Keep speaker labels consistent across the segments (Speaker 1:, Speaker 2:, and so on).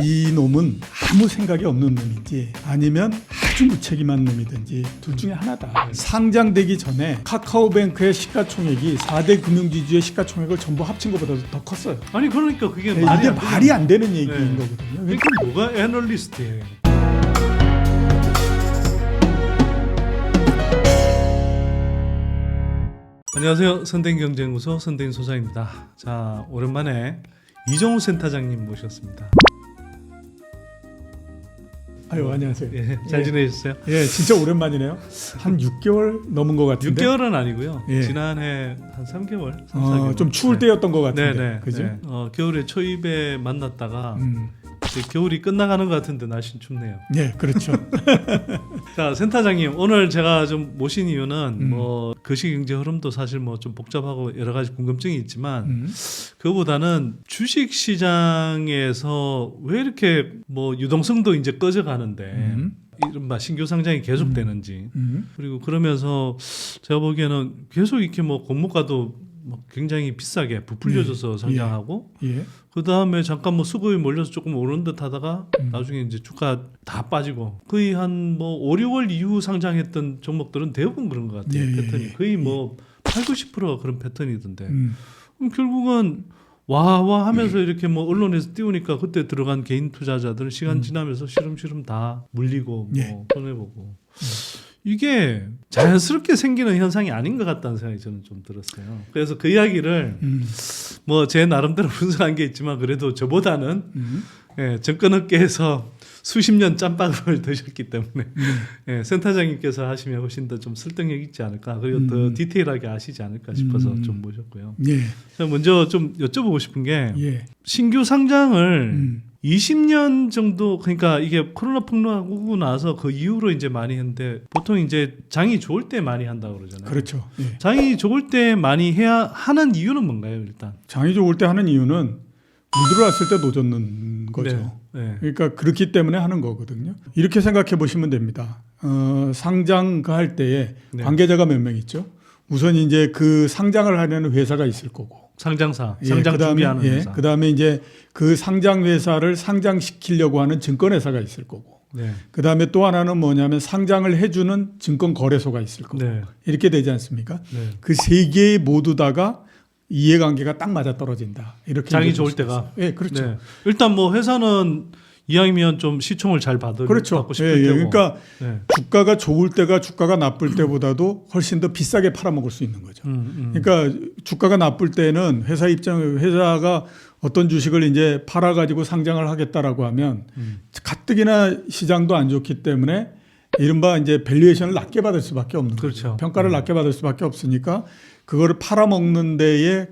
Speaker 1: 이 놈은 아무 생각이 없는 놈인지 아니면 아주 무책임한 놈이든지 둘 중에 하나다. 상장되기 전에 카카오뱅크의 시가총액이 4대 금융지주의 시가총액을 전부 합친 것보다도 더 컸어요.
Speaker 2: 아니 그러니까 그게
Speaker 1: 이게 말이 안 되는 얘기인 거거든요.
Speaker 2: 그러니까 뭐가 애널리스트예요. 안녕하세요. 선대인경제연구소 선대인 소장입니다. 자, 오랜만에 이정우 센터장님 모셨습니다.
Speaker 1: 아유, 안녕하세요.
Speaker 2: 예, 잘 지내셨어요?
Speaker 1: 예, 진짜 오랜만이네요. 한 6개월 넘은 것 같은데.
Speaker 2: 6개월은 아니고요.
Speaker 1: 예.
Speaker 2: 지난해 한 3개월, 3, 4개월.
Speaker 1: 좀 추울 때였던 것 같은데.
Speaker 2: 네네.
Speaker 1: 그죠?
Speaker 2: 네. 겨울에 초입에 만났다가 이제 겨울이 끝나가는 것 같은데 날씨는 춥네요.
Speaker 1: 네, 그렇죠.
Speaker 2: 자, 센터장님 오늘 제가 좀 모신 이유는 뭐 거시경제 흐름도 사실 뭐 좀 복잡하고 여러 가지 궁금증이 있지만 그거보다는 주식 시장에서 왜 이렇게 뭐 유동성도 이제 꺼져가는데 이른바 신규 상장이 계속되는지 그리고 그러면서 제가 보기에는 계속 이렇게 뭐 공모가도 뭐 굉장히 비싸게 부풀려져서 상장하고
Speaker 1: 예.
Speaker 2: 그 다음에 잠깐 뭐 수급이 몰려서 조금 오른 듯 하다가 나중에 이제 주가 다 빠지고 거의 한 뭐 5, 6월 이후 상장했던 종목들은 대부분 그런 것 같아요.
Speaker 1: 예,
Speaker 2: 패턴이
Speaker 1: 예,
Speaker 2: 거의 뭐 8, 90%가 그런 패턴이던데 그럼 결국은 와 하면서 이렇게 뭐 언론에서 띄우니까 그때 들어간 개인 투자자들은 시간 지나면서 시름시름 다 물리고 뭐
Speaker 1: 예.
Speaker 2: 손해보고 이게 자연스럽게 생기는 현상이 아닌 것 같다는 생각이 저는 좀 들었어요. 그래서 그 이야기를 뭐 제 나름대로 분석한 게 있지만 그래도 저보다는 예, 정권업계에서 수십 년 짬밥을 드셨기 때문에 예, 센터장님께서 하시면 훨씬 더 좀 설득력 있지 않을까 그리고 더 디테일하게 아시지 않을까 싶어서 좀 모셨고요.
Speaker 1: 예.
Speaker 2: 자, 먼저 좀 여쭤보고 싶은 게
Speaker 1: 예.
Speaker 2: 신규 상장을 20년 정도 그러니까 이게 코로나 폭로하고 나서 그 이후로 이제 많이 했는데 보통 이제 장이 좋을 때 많이 한다고 그러잖아요.
Speaker 1: 그렇죠. 예.
Speaker 2: 장이 좋을 때 많이 해야 하는 이유는 뭔가요, 일단?
Speaker 1: 장이 좋을 때 하는 이유는 물 들어왔을 때 노젓는 거죠.
Speaker 2: 네.
Speaker 1: 그러니까 그렇기 때문에 하는 거거든요. 이렇게 생각해 보시면 됩니다. 상장할 때에
Speaker 2: 네.
Speaker 1: 관계자가 몇 명 있죠. 우선 이제 그 상장을 하려는 회사가 있을 거고.
Speaker 2: 상장사,
Speaker 1: 예,
Speaker 2: 상장
Speaker 1: 그다음에,
Speaker 2: 준비하는
Speaker 1: 예,
Speaker 2: 회사.
Speaker 1: 그다음에 이제 그 상장 회사를 상장시키려고 하는 증권회사가 있을 거고.
Speaker 2: 네.
Speaker 1: 그다음에 또 하나는 뭐냐면 상장을 해주는 증권거래소가 있을 거고.
Speaker 2: 네.
Speaker 1: 이렇게 되지 않습니까?
Speaker 2: 네.
Speaker 1: 그 세 개 모두 다가 이해관계가 딱 맞아 떨어진다. 이렇게
Speaker 2: 장이
Speaker 1: 얘기해
Speaker 2: 좋을
Speaker 1: 볼 수
Speaker 2: 때가.
Speaker 1: 있어요. 예, 그렇죠.
Speaker 2: 네. 일단 뭐 회사는 이왕이면 좀 시총을 잘 받고
Speaker 1: 그렇죠.
Speaker 2: 싶을
Speaker 1: 예,
Speaker 2: 때고.
Speaker 1: 그러니까
Speaker 2: 네.
Speaker 1: 주가가 좋을 때가 주가가 나쁠 때보다도 훨씬 더 비싸게 팔아먹을 수 있는 거죠. 그러니까 주가가 나쁠 때는 회사가 어떤 주식을 이제 팔아가지고 상장을 하겠다라고 하면 가뜩이나 시장도 안 좋기 때문에 이른바 이제 밸류에이션을 낮게 받을 수밖에 없는
Speaker 2: 그렇죠.
Speaker 1: 거죠. 평가를 낮게 받을 수밖에 없으니까 그거를 팔아먹는 데에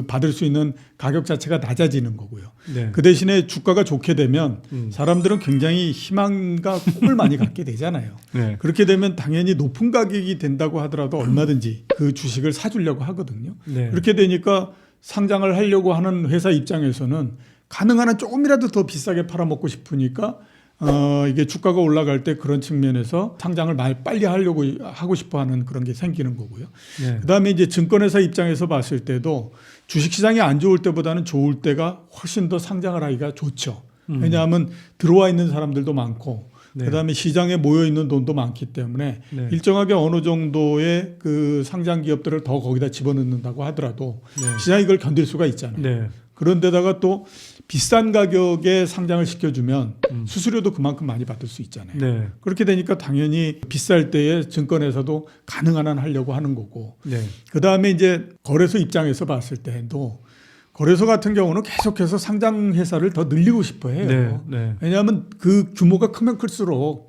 Speaker 1: 받을 수 있는 가격 자체가 낮아지는 거고요.
Speaker 2: 네.
Speaker 1: 그 대신에 주가가 좋게 되면 사람들은 굉장히 희망과 꿈을 많이 갖게 되잖아요.
Speaker 2: 네.
Speaker 1: 그렇게 되면 당연히 높은 가격이 된다고 하더라도 얼마든지 그 주식을 사주려고 하거든요.
Speaker 2: 네.
Speaker 1: 그렇게 되니까 상장을 하려고 하는 회사 입장에서는 가능한 한 조금이라도 더 비싸게 팔아먹고 싶으니까 이게 주가가 올라갈 때 그런 측면에서 상장을 빨리 하고 싶어 하는 그런 게 생기는 거고요.
Speaker 2: 네.
Speaker 1: 그다음에 이제 증권회사 입장에서 봤을 때도 주식시장이 안 좋을 때보다는 좋을 때가 훨씬 더 상장을 하기가 좋죠. 왜냐하면 들어와 있는 사람들도 많고
Speaker 2: 네.
Speaker 1: 그다음에 시장에 모여 있는 돈도 많기 때문에
Speaker 2: 네.
Speaker 1: 일정하게 어느 정도의 그 상장 기업들을 더 거기다 집어넣는다고 하더라도
Speaker 2: 네.
Speaker 1: 시장이 이걸 견딜 수가 있잖아요.
Speaker 2: 네.
Speaker 1: 그런데다가 또 비싼 가격에 상장을 시켜주면 수수료도 그만큼 많이 받을 수 있잖아요.
Speaker 2: 네.
Speaker 1: 그렇게 되니까 당연히 비쌀 때에 증권에서도 가능한 한 하려고 하는 거고.
Speaker 2: 네.
Speaker 1: 그다음에 이제 거래소 입장에서 봤을 때도 거래소 같은 경우는 계속해서 상장 회사를 더 늘리고 싶어 해요.
Speaker 2: 네. 네.
Speaker 1: 왜냐하면 그 규모가 크면 클수록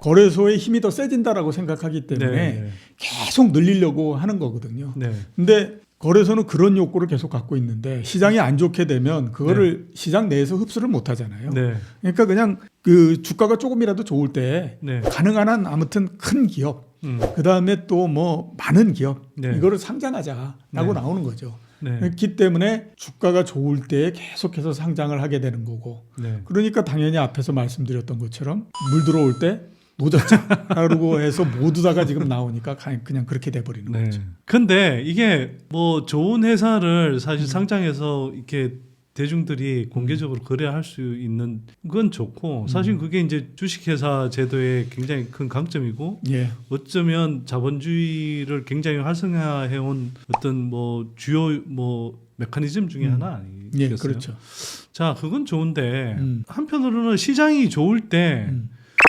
Speaker 1: 거래소의 힘이 더 세진다라고 생각하기 때문에
Speaker 2: 네.
Speaker 1: 계속 늘리려고 하는 거거든요.
Speaker 2: 네.
Speaker 1: 근데 거래소는 그런 욕구를 계속 갖고 있는데 시장이 안 좋게 되면 그거를 시장 내에서 흡수를 못 하잖아요.
Speaker 2: 네.
Speaker 1: 그러니까 그냥 그 주가가 조금이라도 좋을 때
Speaker 2: 네.
Speaker 1: 가능한 한 아무튼 큰 기업, 그다음에 또 뭐 많은 기업
Speaker 2: 네.
Speaker 1: 이거를 상장하자라고
Speaker 2: 네.
Speaker 1: 나오는 거죠.
Speaker 2: 네.
Speaker 1: 그렇기 때문에 주가가 좋을 때 계속해서 상장을 하게 되는 거고.
Speaker 2: 네.
Speaker 1: 그러니까 당연히 앞에서 말씀드렸던 것처럼 물 들어올 때 노졌자라고 해서 모두 다가 지금 나오니까 그냥 그렇게 돼버리는
Speaker 2: 네.
Speaker 1: 거죠.
Speaker 2: 근데 이게 뭐 좋은 회사를 사실 상장해서 이렇게 대중들이 공개적으로 거래할 수 있는 건 좋고 사실 그게 이제 주식회사 제도의 굉장히 큰 강점이고
Speaker 1: 예.
Speaker 2: 어쩌면 자본주의를 굉장히 활성화해온 어떤 뭐 주요 뭐 메커니즘 중에 하나 아니겠어요?
Speaker 1: 예, 그렇죠.
Speaker 2: 자, 그건 좋은데 한편으로는 시장이 좋을 때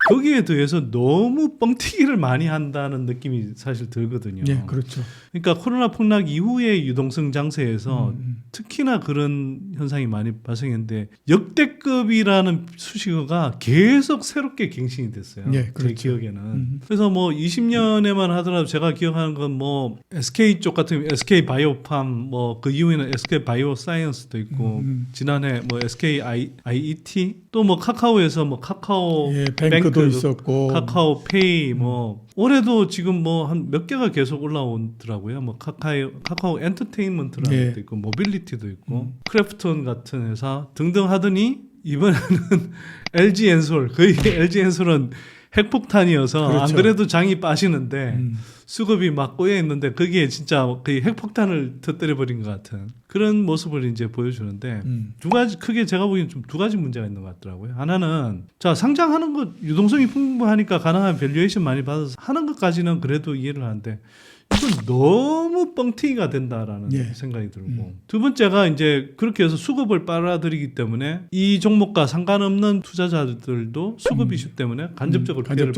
Speaker 2: 거기에 대해서 너무 뻥튀기를 많이 한다는 느낌이 사실 들거든요.
Speaker 1: 예, 그렇죠.
Speaker 2: 그러니까 코로나 폭락 이후의 유동성 장세에서 특히나 그런 현상이 많이 발생했는데 역대급이라는 수식어가 계속 새롭게 갱신이 됐어요.
Speaker 1: 예, 그렇죠.
Speaker 2: 제 기억에는. 그래서 뭐 20년에만 하더라도 제가 기억하는 건 뭐 SK 쪽 같은 SK 바이오팜 뭐 그 이후에는 SK 바이오 사이언스도 있고 지난해 뭐 SK IET 또 뭐 카카오에서 뭐 카카오
Speaker 1: 예, 뱅크도 있었고
Speaker 2: 카카오페이 뭐 올해도 지금 뭐 한 몇 개가 계속 올라오더라고요. 뭐 카카오 엔터테인먼트라는
Speaker 1: 예.
Speaker 2: 것도 있고 모빌리티도 있고 크래프톤 같은 회사 등등 하더니 이번에는 LG 엔솔 거의 LG 엔솔은 핵폭탄이어서
Speaker 1: 그렇죠.
Speaker 2: 안 그래도 장이 빠지는데 수급이 막 꼬여 있는데 거기에 진짜 거의 핵폭탄을 터뜨려 버린 것 같은 그런 모습을 이제 보여주는데 두 가지 크게 제가 보기엔 좀 두 가지 문제가 있는 것 같더라고요. 하나는 자 상장하는 것 유동성이 풍부하니까 가능한 밸류에이션 많이 받아서 하는 것까지는 그래도 이해를 하는데 이건 너무 뻥튀기가 된다라는
Speaker 1: 예.
Speaker 2: 생각이 들고 두 번째가 이제 그렇게 해서 수급을 빨아들이기 때문에 이 종목과 상관없는 투자자들도 수급 이슈 때문에 간접적으로 피해를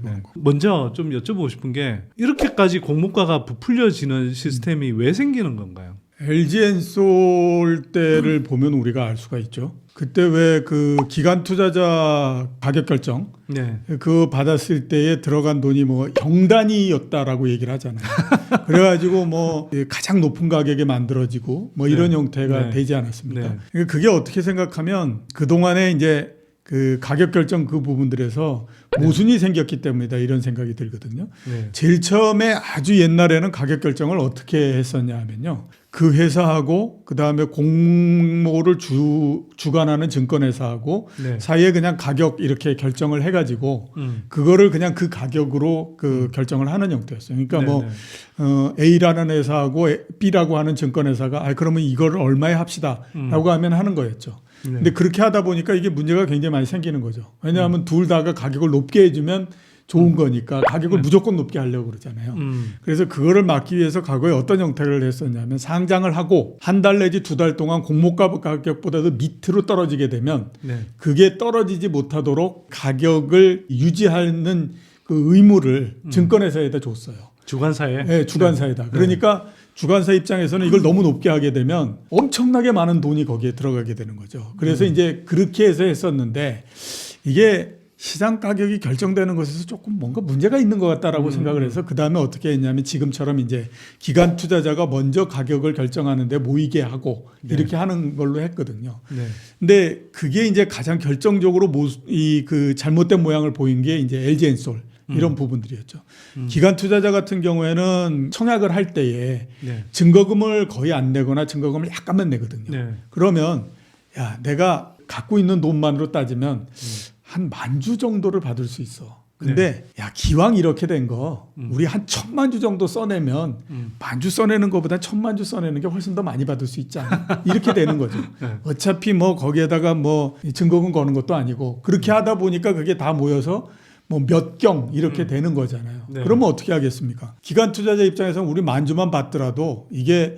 Speaker 2: 받는 거. 먼저 좀 여쭤보고 싶은 게 이렇게까지 공모가가 부풀려지는 시스템이 왜 생기는 건가요?
Speaker 1: LG 엔솔 때를 보면 우리가 알 수가 있죠. 그때 왜 그 기관 투자자 가격 결정
Speaker 2: 네.
Speaker 1: 그 받았을 때에 들어간 돈이 뭐 경단위였다라고 얘기를 하잖아요. 그래가지고 뭐 가장 높은 가격에 만들어지고 뭐 이런
Speaker 2: 네.
Speaker 1: 형태가
Speaker 2: 네.
Speaker 1: 되지 않았습니까?
Speaker 2: 네.
Speaker 1: 그러니까 그게 어떻게 생각하면 그 동안에 이제 그 가격 결정 그 부분들에서 모순이 생겼기 때문이다 이런 생각이 들거든요.
Speaker 2: 네.
Speaker 1: 제일 처음에 아주 옛날에는 가격 결정을 어떻게 했었냐 하면요. 그 회사하고 그다음에 공모를 주관하는 증권회사하고
Speaker 2: 네.
Speaker 1: 사이에 그냥 가격 이렇게 결정을 해가지고 그거를 그냥 그 가격으로 그 결정을 하는 형태였어요. 그러니까
Speaker 2: 네,
Speaker 1: 뭐
Speaker 2: 네.
Speaker 1: A라는 회사하고 B라고 하는 증권회사가 그러면 이거를 얼마에 합시다라고 하면 하는 거였죠.
Speaker 2: 네.
Speaker 1: 근데 그렇게 하다 보니까 이게 문제가 굉장히 많이 생기는 거죠. 왜냐하면 둘 다가 가격을 높게 해주면 좋은 거니까 가격을 무조건 높게 하려고 그러잖아요. 그래서 그거를 막기 위해서 과거에 어떤 형태를 했었냐면 상장을 하고 한 달 내지 두 달 동안 공모가 가격보다도 밑으로 떨어지게 되면
Speaker 2: 네.
Speaker 1: 그게 떨어지지 못하도록 가격을 유지하는 그 의무를 증권회사에다 줬어요.
Speaker 2: 주관사에.
Speaker 1: 네, 주관사에다. 그러니까 주관사 입장에서는 이걸 너무 높게 하게 되면 엄청나게 많은 돈이 거기에 들어가게 되는 거죠. 그래서 이제 그렇게 해서 했었는데 이게 시장 가격이 결정되는 것에서 조금 뭔가 문제가 있는 것 같다라고 생각을 해서 그 다음에 어떻게 했냐면 지금처럼 이제 기관 투자자가 먼저 가격을 결정하는데 모이게 하고 이렇게 하는 걸로 했거든요.
Speaker 2: 네.
Speaker 1: 근데 그게 이제 가장 결정적으로 그 잘못된 모양을 보인 게 이제 LG 엔솔 이런 부분들이었죠. 기관 투자자 같은 경우에는 청약을 할 때에
Speaker 2: 네.
Speaker 1: 증거금을 거의 안 내거나 증거금을 약간만 내거든요.
Speaker 2: 네.
Speaker 1: 그러면 야 내가 갖고 있는 돈만으로 따지면 한 10,000주 정도를 받을 수 있어. 근데 야 기왕 이렇게 된 거 우리 한 10,000만 주 정도 써내면 10,000주 써내는 것보다 10,000만 주 써내는 게 훨씬 더 많이 받을 수 있지 않아? 이렇게 되는 거죠.
Speaker 2: 네.
Speaker 1: 어차피 뭐 거기에다가 뭐 증거금 거는 것도 아니고 그렇게 하다 보니까 그게 다 모여서 뭐 몇 경 이렇게 되는 거잖아요.
Speaker 2: 네.
Speaker 1: 그러면 어떻게 하겠습니까? 기관 투자자 입장에서는 우리 10,000주만 받더라도 이게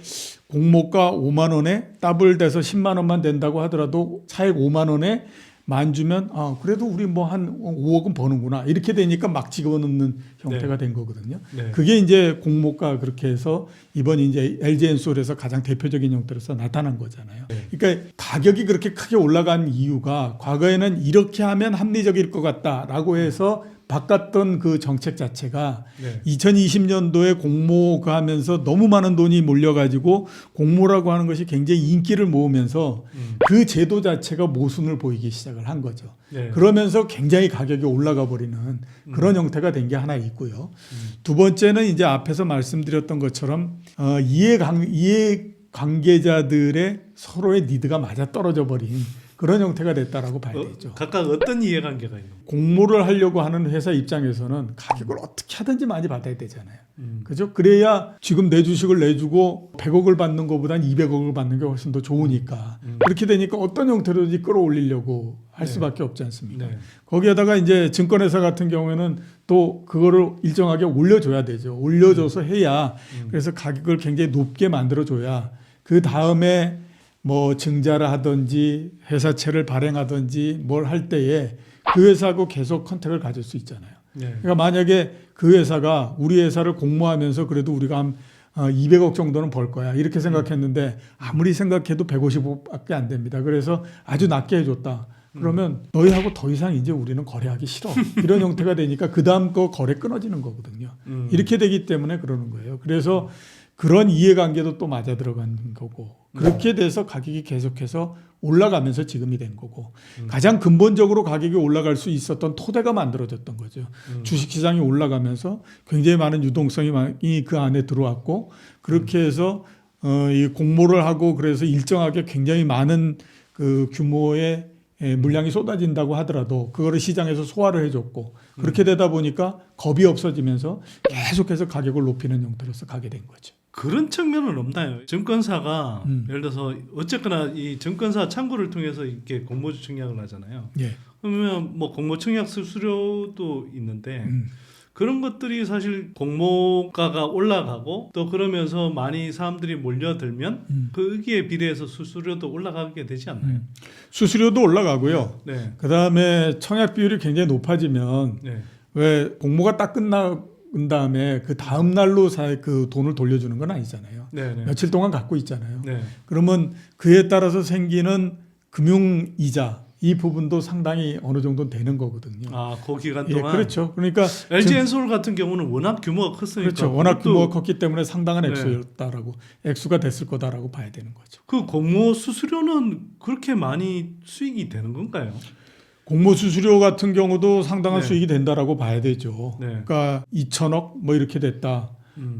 Speaker 1: 공모가 5만 원에 더블돼서 10만 원만 된다고 하더라도 차액 5만 원에 10,000주면 그래도 우리 뭐 한 5억은 버는구나 이렇게 되니까 막 집어넣는 형태가 된 거거든요.
Speaker 2: 네.
Speaker 1: 그게 이제 공모가 그렇게 해서 이번 이제 LG 엔솔에서 가장 대표적인 형태로서 나타난 거잖아요.
Speaker 2: 네.
Speaker 1: 그러니까 가격이 그렇게 크게 올라간 이유가 과거에는 이렇게 하면 합리적일 것 같다라고 해서 바꿨던 그 정책 자체가
Speaker 2: 네.
Speaker 1: 2020년도에 공모가 하면서 너무 많은 돈이 몰려가지고 공모라고 하는 것이 굉장히 인기를 모으면서 그 제도 자체가 모순을 보이기 시작을 한 거죠.
Speaker 2: 네.
Speaker 1: 그러면서 굉장히 가격이 올라가 버리는 그런 형태가 된 게 하나 있고요. 두 번째는 이제 앞에서 말씀드렸던 것처럼 이해 관계자들의 서로의 니드가 맞아 떨어져 버린 그런 형태가 됐다라고 봐야 되죠.
Speaker 2: 각각 어떤 이해관계가 있는 거예요?
Speaker 1: 공모를 하려고 하는 회사 입장에서는 가격을 어떻게 하든지 많이 받아야 되잖아요. 그죠? 그래야 지금 내 주식을 내주고 100억을 받는 것보단 200억을 받는 게 훨씬 더 좋으니까. 그렇게 되니까 어떤 형태로든지 끌어올리려고 할 수밖에 없지 않습니까?
Speaker 2: 네.
Speaker 1: 거기에다가 이제 증권회사 같은 경우에는 또 그거를 일정하게 올려줘야 되죠. 올려줘서 해야 그래서 가격을 굉장히 높게 만들어줘야 그 다음에 뭐 증자를 하든지 회사채를 발행하든지 뭘 할 때에 그 회사하고 계속 컨택을 가질 수 있잖아요.
Speaker 2: 네.
Speaker 1: 그러니까 만약에 그 회사가 우리 회사를 공모하면서 그래도 우리가 한 200억 정도는 벌 거야 이렇게 생각했는데 아무리 생각해도 150억밖에 안 됩니다. 그래서 아주 낮게 해줬다. 그러면 너희하고 더 이상 이제 우리는 거래하기 싫어. 이런 형태가 되니까 그 다음 거 거래 끊어지는 거거든요. 이렇게 되기 때문에 그러는 거예요. 그래서 그런 이해관계도 또 맞아 들어가는 거고 그렇게 돼서 가격이 계속해서 올라가면서 지금이 된 거고 가장 근본적으로 가격이 올라갈 수 있었던 토대가 만들어졌던 거죠. 주식시장이 올라가면서 굉장히 많은 유동성이 그 안에 들어왔고 그렇게 해서 이 공모를 하고 그래서 일정하게 굉장히 많은 그 규모의 물량이 쏟아진다고 하더라도 그거를 시장에서 소화를 해줬고 그렇게 되다 보니까 겁이 없어지면서 계속해서 가격을 높이는 형태로서 가게 된 거죠.
Speaker 2: 그런 측면은 없나요? 증권사가 예를 들어서 어쨌거나 이 증권사 창구를 통해서 이렇게 공모주 청약을 하잖아요.
Speaker 1: 예.
Speaker 2: 그러면 뭐 공모 청약 수수료도 있는데 그런 것들이 사실 공모가가 올라가고 또 그러면서 많이 사람들이 몰려들면 거기에 비례해서 수수료도 올라가게 되지 않나요?
Speaker 1: 수수료도 올라가고요.
Speaker 2: 네.
Speaker 1: 그다음에 청약 비율이 굉장히 높아지면
Speaker 2: 네.
Speaker 1: 왜 공모가 딱 끝난 다음에 그 다음 날로 그 돈을 돌려주는 건 아니잖아요.
Speaker 2: 네. 네.
Speaker 1: 며칠 동안 갖고 있잖아요.
Speaker 2: 네.
Speaker 1: 그러면 그에 따라서 생기는 금융 이자 이 부분도 상당히 어느 정도 되는 거거든요.
Speaker 2: 아, 그 기간
Speaker 1: 예,
Speaker 2: 동안.
Speaker 1: 그렇죠. 그러니까
Speaker 2: LG 엔솔 같은 경우는 워낙 규모가 컸으니까.
Speaker 1: 그렇죠. 워낙
Speaker 2: 그것도
Speaker 1: 규모가 컸기 때문에 상당한
Speaker 2: 네.
Speaker 1: 액수였다라고 액수가 됐을 거다라고 봐야 되는 거죠.
Speaker 2: 그 공모 수수료는 그렇게 많이 수익이 되는 건가요?
Speaker 1: 공모 수수료 같은 경우도 상당한
Speaker 2: 네.
Speaker 1: 수익이 된다라고 봐야 되죠.
Speaker 2: 네.
Speaker 1: 그러니까 2천억 뭐 이렇게 됐다.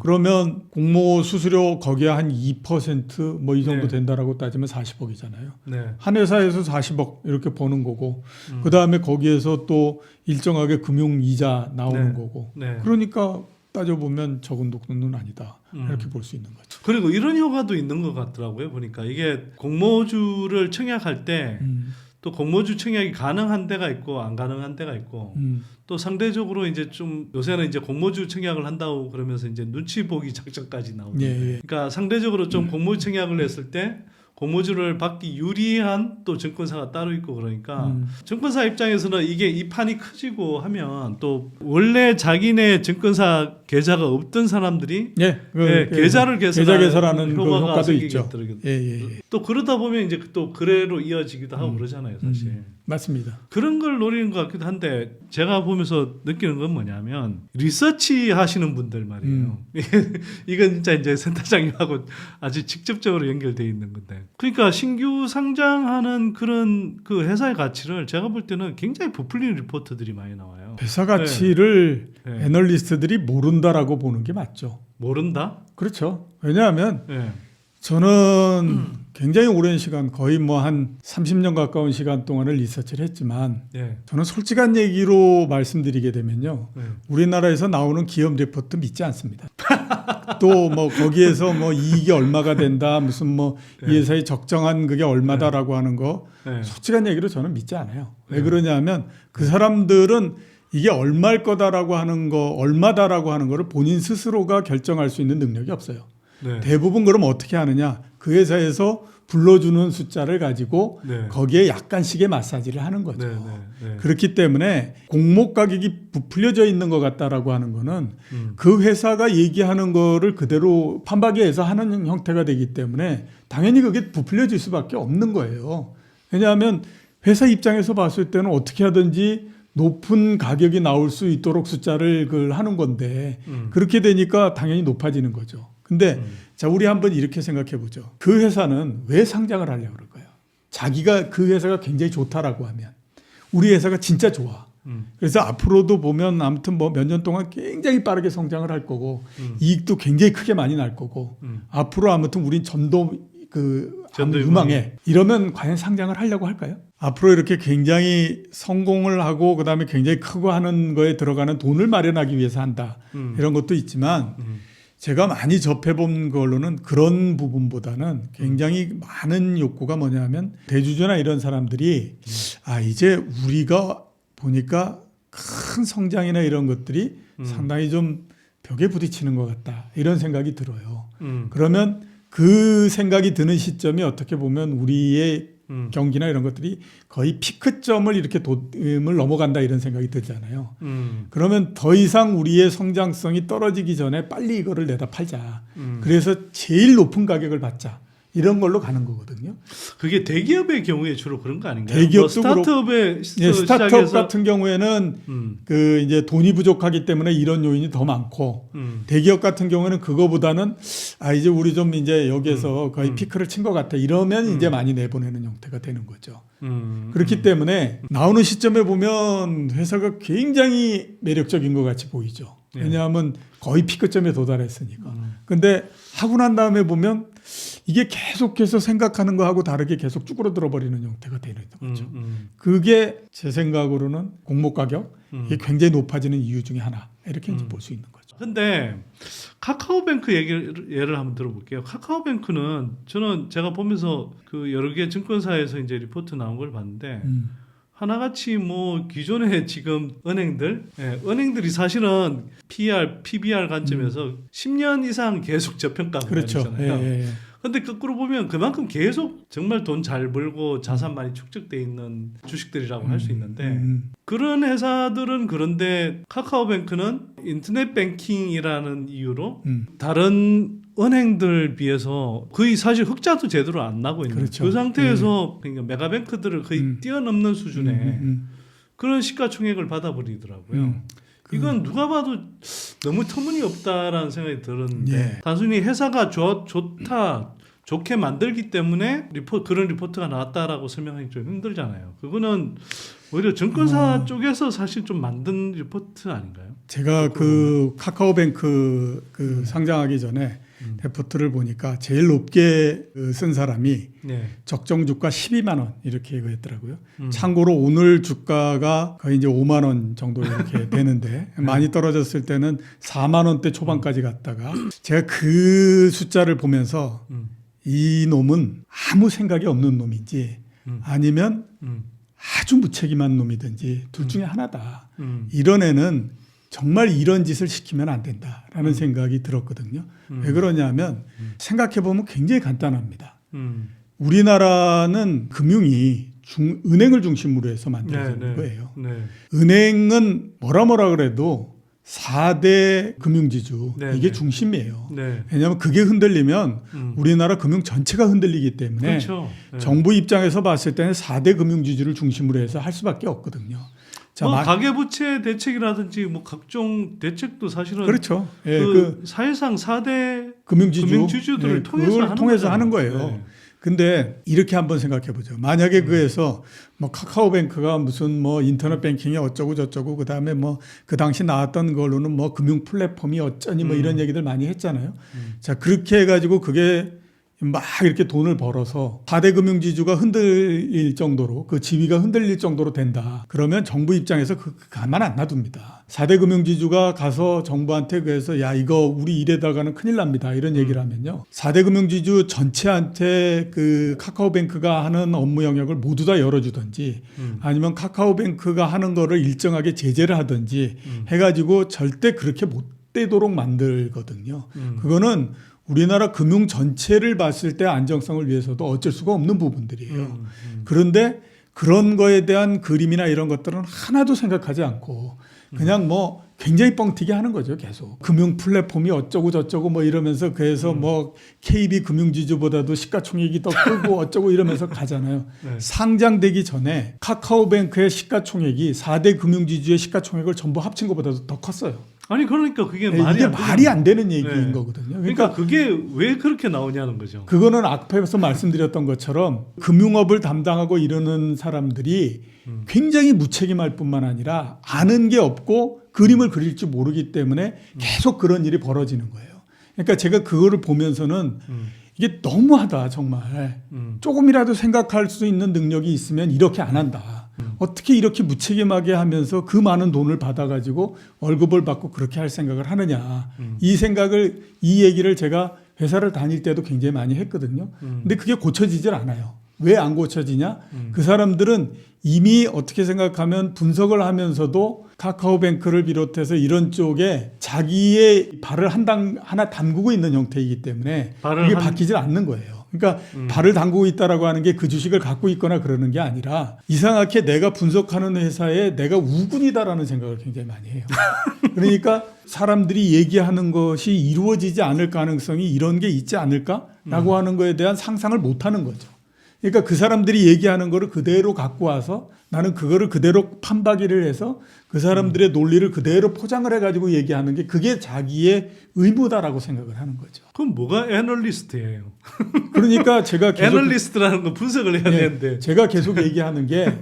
Speaker 1: 그러면 공모 수수료 거기에 한 2% 이 정도
Speaker 2: 네.
Speaker 1: 된다라고 따지면 40억이잖아요.
Speaker 2: 네.
Speaker 1: 한 회사에서 40억 이렇게 버는 거고 그 다음에 거기에서 또 일정하게 금융 이자 나오는
Speaker 2: 네.
Speaker 1: 거고
Speaker 2: 네.
Speaker 1: 그러니까 따져보면 적은 돈은 아니다 이렇게 볼 수 있는 거죠.
Speaker 2: 그리고 이런 효과도 있는 것 같더라고요. 보니까 이게 공모주를 청약할 때 또 공모주 청약이 가능한 데가 있고 안 가능한 데가 있고 또 상대적으로 이제 좀 요새는 이제 공모주 청약을 한다고 그러면서 이제 눈치 보기 작전까지 나오는데
Speaker 1: 예, 예.
Speaker 2: 그러니까 상대적으로 좀 공모주 청약을 했을 때 공모주를 받기 유리한 또 증권사가 따로 있고 그러니까 증권사 입장에서는 이게 이 판이 커지고 하면 또 원래 자기네 증권사 계좌가 없던 사람들이
Speaker 1: 예,
Speaker 2: 계좌를
Speaker 1: 계좌 개설하는 그
Speaker 2: 효과가
Speaker 1: 효과도
Speaker 2: 생기게
Speaker 1: 있죠.
Speaker 2: 되더라고요.
Speaker 1: 예.
Speaker 2: 또 그러다 보면 이제 또 거래로 이어지기도 하고 그러잖아요, 사실.
Speaker 1: 맞습니다.
Speaker 2: 그런 걸 노리는 것 같기도 한데 제가 보면서 느끼는 건 뭐냐면 리서치 하시는 분들 말이에요. 이건 진짜 이제 센터장님하고 아주 직접적으로 연결돼 있는 건데. 그러니까 신규 상장하는 그런 그 회사의 가치를 제가 볼 때는 굉장히 부풀리는 리포트들이 많이 나와요.
Speaker 1: 회사 가치를
Speaker 2: 네.
Speaker 1: 애널리스트들이 모른다라고 보는 게 맞죠.
Speaker 2: 모른다?
Speaker 1: 그렇죠. 왜냐하면
Speaker 2: 네.
Speaker 1: 저는 굉장히 오랜 시간 거의 뭐 한 30년 가까운 시간 동안을 리서치를 했지만
Speaker 2: 네.
Speaker 1: 저는 솔직한 얘기로 말씀드리게 되면요.
Speaker 2: 네.
Speaker 1: 우리나라에서 나오는 기업 리포트 믿지 않습니다. 또 뭐 거기에서 뭐 이익이 얼마가 된다 무슨 뭐 이 회사의 적정한 그게 얼마다라고 하는 거
Speaker 2: 네.
Speaker 1: 솔직한 얘기로 저는 믿지 않아요. 왜 그러냐면 그 사람들은 이게 얼마일 거다라고 하는 거 얼마다라고 하는 거를 본인 스스로가 결정할 수 있는 능력이 없어요.
Speaker 2: 네.
Speaker 1: 대부분 그럼 어떻게 하느냐 그 회사에서 불러주는 숫자를 가지고
Speaker 2: 네.
Speaker 1: 거기에 약간씩의 마사지를 하는 거죠.
Speaker 2: 네.
Speaker 1: 그렇기 때문에 공모 가격이 부풀려져 있는 것 같다라고 하는 거는 그 회사가 얘기하는 거를 그대로 판박이해서 하는 형태가 되기 때문에 당연히 그게 부풀려질 수밖에 없는 거예요. 왜냐하면 회사 입장에서 봤을 때는 어떻게 하든지 높은 가격이 나올 수 있도록 숫자를 그걸 하는 건데 그렇게 되니까 당연히 높아지는 거죠. 근데 자 우리 한번 이렇게 생각해 보죠. 그 회사는 왜 상장을 하려고 그럴까요? 자기가 그 회사가 굉장히 좋다라고 하면 우리 회사가 진짜 좋아. 그래서 앞으로도 보면 아무튼 뭐 몇 년 동안 굉장히 빠르게 성장을 할 거고 이익도 굉장히 크게 많이 날 거고 앞으로 아무튼 우린 전도 유망해. 이러면 과연 상장을 하려고 할까요? 앞으로 이렇게 굉장히 성공을 하고 그다음에 굉장히 크고 하는 거에 들어가는 돈을 마련하기 위해서 한다. 이런 것도 있지만 제가 많이 접해본 걸로는 그런 부분보다는 굉장히 많은 욕구가 뭐냐면 대주주나 이런 사람들이 이제 우리가 보니까 큰 성장이나 이런 것들이 상당히 좀 벽에 부딪히는 것 같다. 이런 생각이 들어요. 그러면 그 생각이 드는 시점이 어떻게 보면 우리의 경기나 이런 것들이 거의 피크점을 이렇게 도임을 넘어간다 이런 생각이 들잖아요. 그러면 더 이상 우리의 성장성이 떨어지기 전에 빨리 이거를 내다 팔자. 그래서 제일 높은 가격을 받자. 이런 걸로 가는 거거든요.
Speaker 2: 그게 대기업의 경우에 주로 그런 거 아닌가요?
Speaker 1: 대기업도
Speaker 2: 스타트업의
Speaker 1: 스타트업
Speaker 2: 시작에서
Speaker 1: 같은 경우에는 그 이제 돈이 부족하기 때문에 이런 요인이 더 많고 대기업 같은 경우에는 그거보다는 이제 우리 좀 이제 여기에서 거의 피크를 친 것 같아. 이러면 이제 많이 내보내는 형태가 되는 거죠. 그렇기 때문에 나오는 시점에 보면 회사가 굉장히 매력적인 것 같이 보이죠. 왜냐하면 거의 피크점에 도달했으니까. 근데 하고 난 다음에 보면 이게 계속해서 생각하는 거하고 다르게 계속 쭈그러들어 버리는 형태가 되는 거죠. 그게 제 생각으로는 공모 가격 이게 굉장히 높아지는 이유 중에 하나 이렇게 이제 볼 수 있는 거죠.
Speaker 2: 근데 카카오뱅크 예를 한번 들어볼게요. 카카오뱅크는 저는 제가 보면서 그 여러 개 증권사에서 이제 리포트 나온 걸 봤는데 하나같이 뭐 기존의 지금 은행들이 사실은 PBR 관점에서 10년 이상 계속 저평가하고
Speaker 1: 그렇죠.
Speaker 2: 있잖아요. 근데 거꾸로 보면 그만큼 계속 정말 돈 잘 벌고 자산 많이 축적돼 있는 주식들이라고 할 수 있는데 그런 회사들은 그런데 카카오뱅크는 인터넷 뱅킹이라는 이유로 다른 은행들 비해서 거의 사실 흑자도 제대로 안 나고 있는
Speaker 1: 그렇죠.
Speaker 2: 그 상태에서 그러니까 메가뱅크들을 거의 뛰어넘는 수준의 그런 시가총액을 받아버리더라고요. 이건 누가 봐도 너무 터무니없다라는 생각이 들었는데 단순히 회사가 좋게 만들기 때문에 그런 리포트가 나왔다라고 설명하기 좀 힘들잖아요. 그거는 오히려 증권사 쪽에서 사실 좀 만든 리포트 아닌가요?
Speaker 1: 제가 그 카카오뱅크 그 상장하기 전에 레포트를 보니까 제일 높게 쓴 사람이 적정 주가 12만 원 이렇게 얘기했더라고요. 참고로 오늘 주가가 거의 이제 5만 원 정도 이렇게 되는데 많이 떨어졌을 때는 4만 원대 초반까지 갔다가 제가 그 숫자를 보면서 이 놈은 아무 생각이 없는 놈인지 아니면 아주 무책임한 놈이든지 둘 중에 하나다. 이런 애는 정말 이런 짓을 시키면 안 된다라는 생각이 들었거든요. 왜 그러냐면 생각해보면 굉장히 간단합니다. 우리나라는 금융이 은행을 중심으로 해서 만들어진 거예요. 은행은 뭐라 그래도 4대 금융지주 이게 중심이에요. 왜냐하면 그게 흔들리면 우리나라 금융 전체가 흔들리기 때문에
Speaker 2: 그렇죠.
Speaker 1: 정부 입장에서 봤을 때는 4대 금융지주를 중심으로 해서 할 수밖에 없거든요. 자,
Speaker 2: 가계부채 대책이라든지 뭐 각종 대책도 사실은
Speaker 1: 그렇죠.
Speaker 2: 사실상 4대
Speaker 1: 금융지주들을
Speaker 2: 금융지주들을 통해서
Speaker 1: 하는 거예요. 근데 이렇게 한번 생각해 보죠. 만약에 그에서 뭐 카카오뱅크가 무슨 뭐 인터넷 뱅킹이 어쩌고 저쩌고 그다음에 뭐 그 당시 나왔던 걸로는 뭐 금융 플랫폼이 어쩌니 뭐 이런 얘기들 많이 했잖아요. 자, 그렇게 해 가지고 그게 막 이렇게 돈을 벌어서 4대 금융지주가 흔들릴 정도로 그 지위가 흔들릴 정도로 된다. 그러면 정부 입장에서 가만 안 놔둡니다. 4대 금융지주가 가서 정부한테 그래서 야 이거 우리 이래다가는 큰일 납니다. 이런 얘기를 하면요. 4대 금융지주 전체한테 그 카카오뱅크가 하는 업무 영역을 모두 다 열어주든지 아니면 카카오뱅크가 하는 거를 일정하게 제재를 하든지 해가지고 절대 그렇게 못 되도록 만들거든요. 그거는 우리나라 금융 전체를 봤을 때 안정성을 위해서도 어쩔 수가 없는 부분들이에요. 그런데 그런 거에 대한 그림이나 이런 것들은 하나도 생각하지 않고 그냥 뭐 굉장히 뻥튀기 하는 거죠. 계속 금융 플랫폼이 어쩌고 저쩌고 뭐 이러면서 그래서 뭐 KB 금융지주보다도 시가총액이 더 크고 어쩌고 이러면서 가잖아요. 상장되기 전에 카카오뱅크의 시가총액이 4대 금융지주의 시가총액을 전부 합친 것보다도 더 컸어요.
Speaker 2: 아니 그러니까 그게
Speaker 1: 말이 안 되는 얘기인 거거든요.
Speaker 2: 그러니까 그게 왜 그렇게 나오냐는 거죠.
Speaker 1: 그거는 앞에서 말씀드렸던 것처럼 금융업을 담당하고 이러는 사람들이 굉장히 무책임할 뿐만 아니라 아는 게 없고 그림을 그릴 줄 모르기 때문에 계속 그런 일이 벌어지는 거예요. 그러니까 제가 그거를 보면서는 이게 너무하다 정말. 조금이라도 생각할 수 있는 능력이 있으면 이렇게 안 한다. 어떻게 이렇게 무책임하게 하면서 그 많은 돈을 받아가지고 월급을 받고 그렇게 할 생각을 하느냐. 이 얘기를 제가 회사를 다닐 때도 굉장히 많이 했거든요. 근데 그게 고쳐지질 않아요. 왜 안 고쳐지냐? 그 사람들은 이미 어떻게 생각하면 분석을 하면서도 카카오뱅크를 비롯해서 이런 쪽에 자기의 발을 하나 담그고 있는 형태이기 때문에 이게 바뀌질 않는 거예요. 그러니까 발을 담그고 있다라고 하는 게 그 주식을 갖고 있거나 그러는 게 아니라 이상하게 내가 분석하는 회사에 내가 우군이다라는 생각을 굉장히 많이 해요. 그러니까 사람들이 얘기하는 것이 이루어지지 않을 가능성이 이런 게 있지 않을까라고 하는 거에 대한 상상을 못 하는 거죠. 그러니까 그 사람들이 얘기하는 거를 그대로 갖고 와서 나는 그거를 그대로 판박이를 해서 그 사람들의 논리를 그대로 포장을 해가지고 얘기하는 게 그게 자기의 의무다라고 생각을 하는 거죠.
Speaker 2: 그럼 뭐가 애널리스트예요?
Speaker 1: 그러니까 제가 계속
Speaker 2: 애널리스트라는 거 분석을 해야 되는데
Speaker 1: 제가 계속 얘기하는 게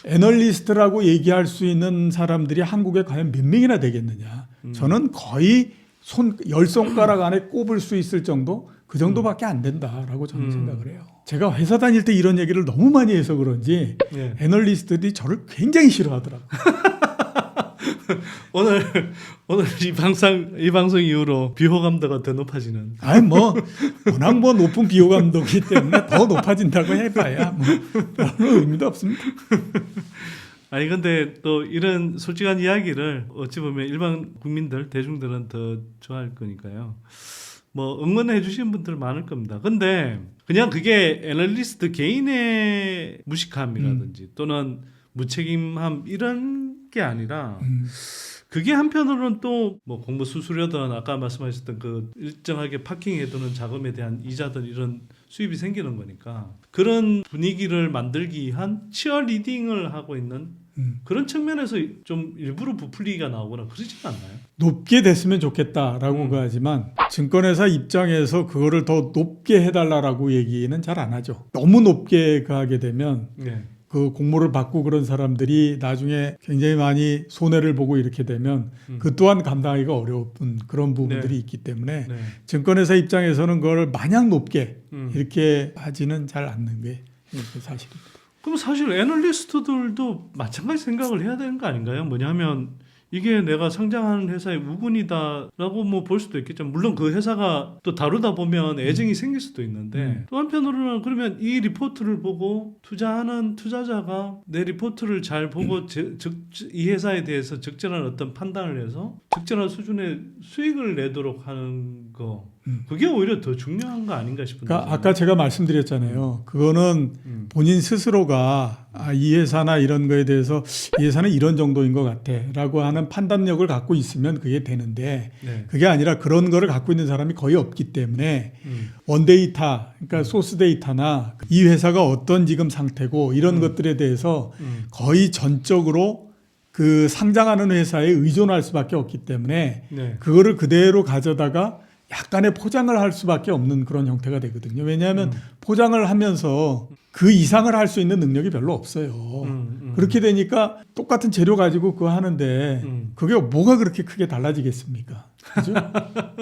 Speaker 1: 애널리스트라고 얘기할 수 있는 사람들이 한국에 과연 몇 명이나 되겠느냐. 저는 거의 10손가락 안에 꼽을 수 있을 정도 그 정도밖에 안 된다라고 저는 생각을 해요. 제가 회사 다닐 때 이런 얘기를 너무 많이 해서 그런지 애널리스트들이 저를 굉장히 싫어하더라고요.
Speaker 2: 오늘 이 방송 이후로 비호감도가 더 높아지는.
Speaker 1: 아니 워낙 높은 비호감도기 때문에 더 높아진다고 해봐야 별로 의미도 없습니다.
Speaker 2: 아니 근데 또 이런 솔직한 이야기를 어찌 보면 일반 국민들 대중들은 더 좋아할 거니까요. 응원해 주시는 분들 많을 겁니다. 근데 그냥 그게 애널리스트 개인의 무식함이라든지 또는 무책임함 이런 게 아니라 그게 한편으로는 또 공부 수수료든 아까 말씀하셨던 그 일정하게 파킹해두는 자금에 대한 이자든 이런 수입이 생기는 거니까 그런 분위기를 만들기 위한 치어리딩을 하고 있는 그런 측면에서 좀 일부러 부풀리기가 나오거나 그러지 않나요?
Speaker 1: 높게 됐으면 좋겠다라고 하지만 증권회사 입장에서 그거를 더 높게 해달라고 얘기는 잘 안 하죠. 너무 높게 가게 되면 그 공모를 받고 그런 사람들이 나중에 굉장히 많이 손해를 보고 이렇게 되면 그 또한 감당하기가 어려운 그런 부분들이 있기 때문에 증권회사 입장에서는 그걸 마냥 높게 이렇게 하지는 잘 않는 게 사실입니다.
Speaker 2: 그럼 사실 애널리스트들도 마찬가지 생각을 해야 되는 거 아닌가요? 뭐냐면 이게 내가 상장하는 회사의 우군이다라고 볼 수도 있겠죠. 물론 그 회사가 또 다루다 보면 애정이 생길 수도 있는데 또 한편으로는 그러면 이 리포트를 보고 투자하는 투자자가 내 리포트를 잘 보고 이 회사에 대해서 적절한 어떤 판단을 해서 적절한 수준의 수익을 내도록 하는 거 그게 오히려 더 중요한 거 아닌가 싶은데.
Speaker 1: 그러니까 아까 제가 말씀드렸잖아요. 그거는 본인 스스로가 이 회사나 이런 거에 대해서 이 회사는 이런 정도인 것 같아라고 하는 판단력을 갖고 있으면 그게 되는데 그게 아니라 그런 거를 갖고 있는 사람이 거의 없기 때문에 원데이터, 그러니까 소스 데이터나 이 회사가 어떤 지금 상태고 이런 것들에 대해서 거의 전적으로 그 상장하는 회사에 의존할 수밖에 없기 때문에 그거를 그대로 가져다가 약간의 포장을 할 수밖에 없는 그런 형태가 되거든요. 왜냐하면 포장을 하면서 그 이상을 할 수 있는 능력이 별로 없어요. 그렇게 되니까 똑같은 재료 가지고 그거 하는데 그게 뭐가 그렇게 크게 달라지겠습니까? 그죠?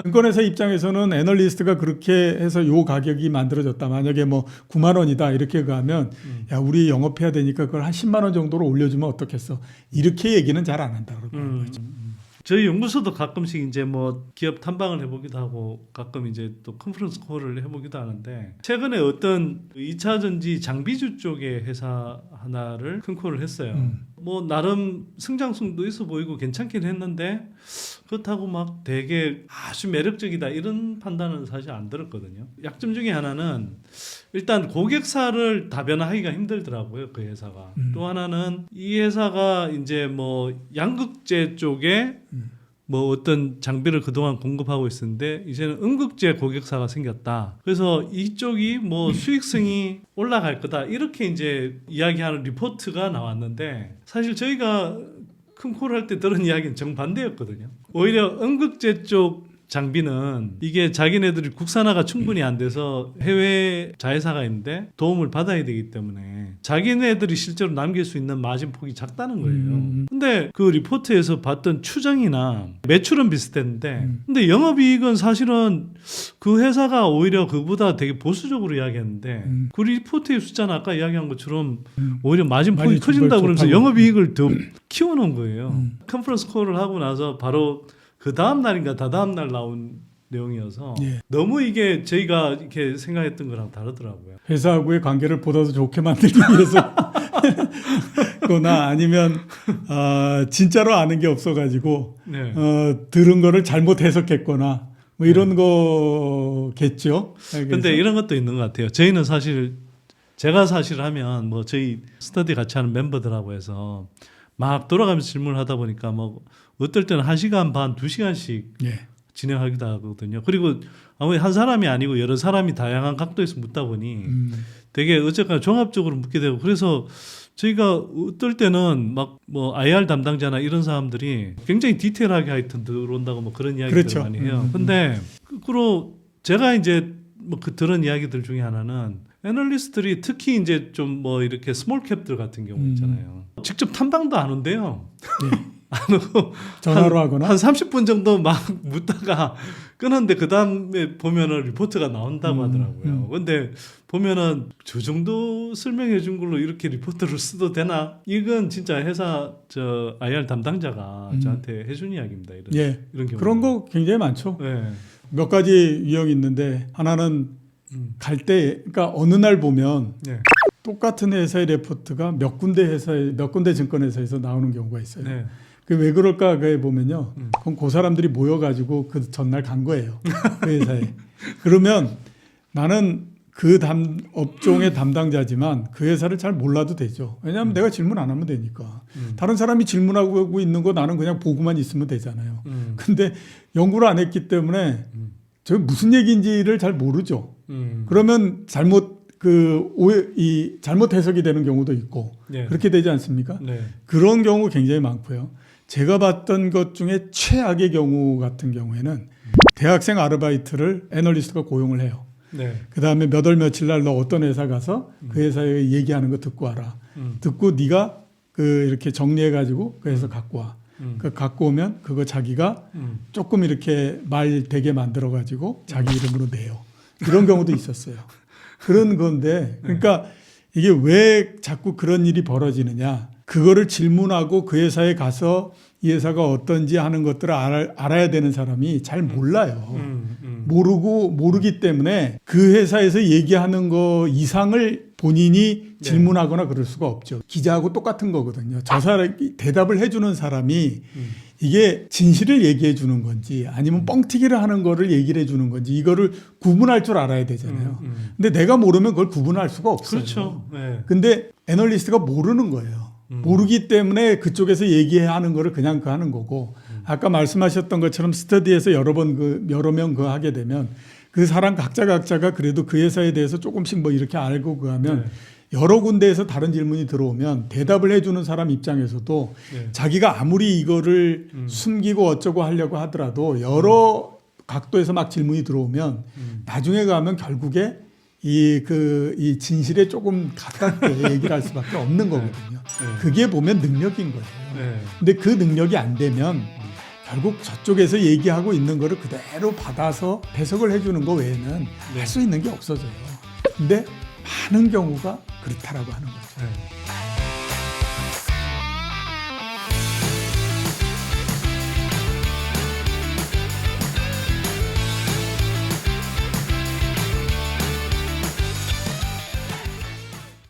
Speaker 1: 증권회사 입장에서는 애널리스트가 그렇게 해서 요 가격이 만들어졌다. 만약에 9만 원이다 이렇게 가면 야 우리 영업해야 되니까 그걸 한 10만 원 정도로 올려주면 어떻겠어? 이렇게 얘기는 잘 안 한다고 하는 거죠.
Speaker 2: 저희 연구소도 가끔씩 이제 기업 탐방을 해보기도 하고 가끔 이제 또 컨퍼런스 콜을 해보기도 하는데 최근에 어떤 2차 전지 장비주 쪽의 회사 하나를 큰 콜을 했어요. 나름 성장성도 있어 보이고 괜찮긴 했는데 그렇다고 막 되게 아주 매력적이다 이런 판단은 사실 안 들었거든요. 약점 중에 하나는 일단 고객사를 다변화하기가 힘들더라고요. 그 회사가. 또 하나는 이 회사가 이제 양극재 쪽에 어떤 장비를 그동안 공급하고 있었는데 이제는 음극재 고객사가 생겼다. 그래서 이쪽이 수익성이 올라갈 거다. 이렇게 이제 이야기하는 리포트가 나왔는데 사실 저희가 큰 콜을 할 때 들은 이야기는 정반대였거든요. 오히려 음극재 쪽 장비는 이게 자기네들이 국산화가 충분히 안 돼서 해외 자회사가 있는데 도움을 받아야 되기 때문에 자기네들이 실제로 남길 수 있는 마진 폭이 작다는 거예요. 근데 그 리포트에서 봤던 추정이나 매출은 비슷했는데 근데 영업이익은 사실은 그 회사가 오히려 그보다 되게 보수적으로 이야기했는데 그 리포트의 숫자는 아까 이야기한 것처럼 오히려 마진 폭이
Speaker 1: 많이
Speaker 2: 커진다고 그러면서
Speaker 1: 좋다고.
Speaker 2: 영업이익을 더 키워놓은 거예요. 컨퍼런스 콜을 하고 나서 바로 그 다음 날인가 다다음 날 나온 내용이어서
Speaker 1: 예.
Speaker 2: 너무 이게 저희가 이렇게 생각했던 거랑 다르더라고요.
Speaker 1: 회사하고의 관계를 보다 더 좋게 만들기 위해서 거나 아니면 진짜로 아는 게 없어가지고
Speaker 2: 네.
Speaker 1: 들은 거를 잘못 해석했거나 뭐 이런 거겠죠.
Speaker 2: 근데 이런 것도 있는 것 같아요. 저희는 사실 제가 사실 하면 뭐 저희 스터디 같이 하는 멤버들하고 해서 막 돌아가면서 질문을 하다 보니까 뭐 어떨 때는 1시간 반, 2시간씩
Speaker 1: 예.
Speaker 2: 진행하기도 하거든요. 그리고 아무리 한 사람이 아니고 여러 사람이 다양한 각도에서 묻다 보니 되게 어쨌거나 종합적으로 묻게 되고 그래서 저희가 어떨 때는 막 뭐 IR 담당자나 이런 사람들이 굉장히 디테일하게 하여튼 들어온다고 뭐 그런 이야기들을
Speaker 1: 그렇죠.
Speaker 2: 많이 해요. 근데 거꾸로 제가 이제 뭐 그 들은 이야기들 중에 하나는 애널리스트들이 특히 이제 좀 뭐 이렇게 스몰 캡들 같은 경우 있잖아요. 직접 탐방도 안 온대요.
Speaker 1: 예.
Speaker 2: 안 오고
Speaker 1: 전화로 하거나
Speaker 2: 한 30분 정도 막 묻다가 끊었는데 그 다음에 보면은 리포트가 나온다고 하더라고요. 근데 보면은 저 정도 설명해 준 걸로 이렇게 리포트를 써도 되나? 이건 진짜 회사 저 IR 담당자가 저한테 해준 이야기입니다. 이런,
Speaker 1: 예.
Speaker 2: 이런 경우.
Speaker 1: 그런 거 굉장히 많죠.
Speaker 2: 네.
Speaker 1: 몇 가지 유형이 있는데 하나는 갈 때 그러니까 어느 날 보면
Speaker 2: 네.
Speaker 1: 똑같은 회사의 레포트가 몇 군데 회사에 몇 군데 증권회사에서 나오는 경우가 있어요.
Speaker 2: 네.
Speaker 1: 그 왜 그럴까 그에 보면요. 그럼 그 사람들이 모여가지고 그 전날 간 거예요. 그 회사에. 그러면 나는 그 업종의 담당자지만 그 회사를 잘 몰라도 되죠. 왜냐하면 내가 질문 안 하면 되니까. 다른 사람이 질문하고 있는 거 나는 그냥 보고만 있으면 되잖아요. 근데 연구를 안 했기 때문에 저 무슨 얘기인지를 잘 모르죠. 그러면 잘못 잘못 해석이 되는 경우도 있고
Speaker 2: 네.
Speaker 1: 그렇게 되지 않습니까?
Speaker 2: 네.
Speaker 1: 그런 경우 굉장히 많고요. 제가 봤던 것 중에 최악의 경우 같은 경우에는 대학생 아르바이트를 애널리스트가 고용을 해요.
Speaker 2: 네.
Speaker 1: 그 다음에 몇 월 며칠 날 너 어떤 회사 가서 그 회사에 얘기하는 거 듣고 와라. 듣고 네가 이렇게 정리해 가지고 그 회사 갖고 와. 그 갖고 오면 그거 자기가 조금 이렇게 말 되게 만들어 가지고 자기 이름으로 내요. 이런 경우도 있었어요. 그런 건데 그러니까 이게 왜 자꾸 그런 일이 벌어지느냐. 그거를 질문하고 그 회사에 가서 이 회사가 어떤지 하는 것들을 알아야 되는 사람이 잘 몰라요. 모르기 때문에 그 회사에서 얘기하는 거 이상을 본인이 질문하거나 그럴 수가 없죠. 기자하고 똑같은 거거든요. 저 사람이 대답을 해주는 사람이 이게 진실을 얘기해 주는 건지 아니면 뻥튀기를 하는 거를 얘기를 해 주는 건지 이거를 구분할 줄 알아야 되잖아요. 근데 내가 모르면 그걸 구분할 수가 없어요.
Speaker 2: 그렇죠. 네.
Speaker 1: 근데 애널리스트가 모르는 거예요. 모르기 때문에 그쪽에서 얘기하는 거를 그냥 하는 거고 아까 말씀하셨던 것처럼 스터디에서 여러 명 하게 되면 그 사람 각자가 그래도 그 회사에 대해서 조금씩 뭐 이렇게 알고 하면 여러 군데에서 다른 질문이 들어오면 대답을 해주는 사람 입장에서도 자기가 아무리 이거를 숨기고 어쩌고 하려고 하더라도 여러 각도에서 막 질문이 들어오면 나중에 가면 결국에 이 진실에 조금 가깝게 얘기를 할 수밖에 없는 거거든요. 그게 보면 능력인 거예요. 근데 그 능력이 안 되면 결국 저쪽에서 얘기하고 있는 거를 그대로 받아서 해석을 해주는 거 외에는 할 수 있는 게 없어져요. 근데 많은 경우가 그렇다라고 하는 거죠.